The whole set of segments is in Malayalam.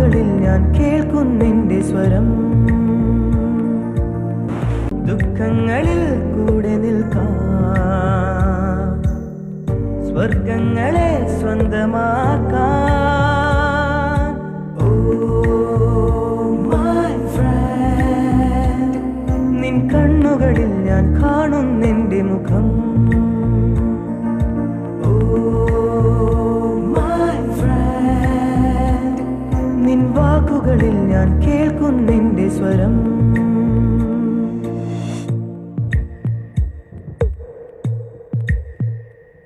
വാക്കുകളിൽ ഞാൻ കേൾക്കുന്നെന്റെ സ്വരം. ദുഃഖങ്ങളിൽ കൂടെ നിൽക്കാം, സ്വർഗങ്ങളെ സ്വന്തമാക്കാൻ. ഓ മൈ ഫ്രണ്ട്, നിൻ കണ്ണുകളിൽ ഞാൻ കാണുന്നെന്റെ മുഖം. ഓ മൈ ഫ്രണ്ട്, നിൻ വാക്കുകളിൽ ഞാൻ കേൾക്കുന്നെന്റെ സ്വരം.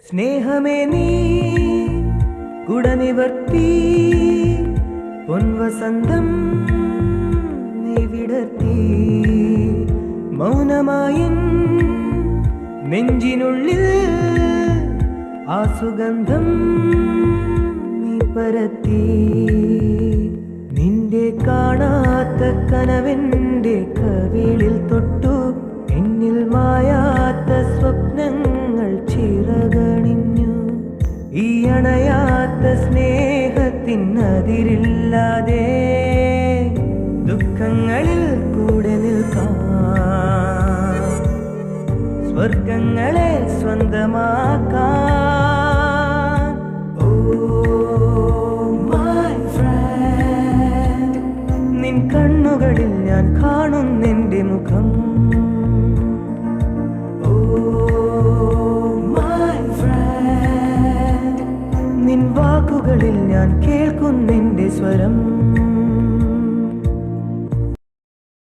സ്നേഹമേ നീ കുടനിവർത്തി, പൊൻവസന്തം നീ വിടർത്തി. മൗനമായി നെഞ്ചിനുള്ളിൽ ആ സുഗന്ധം നീ പരത്തി. നിന്റെ കാണാത്ത കനവെന്റെ കവിളിൽ തൊട്ടു, എന്നിൽ മായാത്ത സ്വപ്നങ്ങൾ ചിറകണിഞ്ഞു. ഈ അണയാത്ത സ്നേഹത്തിനതിരില്ലാതെ ദുഃഖങ്ങളിൽ കൂടെ നിൽക്കാം, സ്വർഗങ്ങളെ സ്വന്തമാക്കാൻ. ഓ മൈ ഫ്രണ്ട്, നിൻ കണ്ണുകളിൽ ഞാൻ കാണുന്നെന്റെ മുഖം. ഓ മൈ ഫ്രണ്ട്, നിൻ വാക്കുകളിൽ ഞാൻ കേൾക്കുന്നെന്റെ സ്വരം.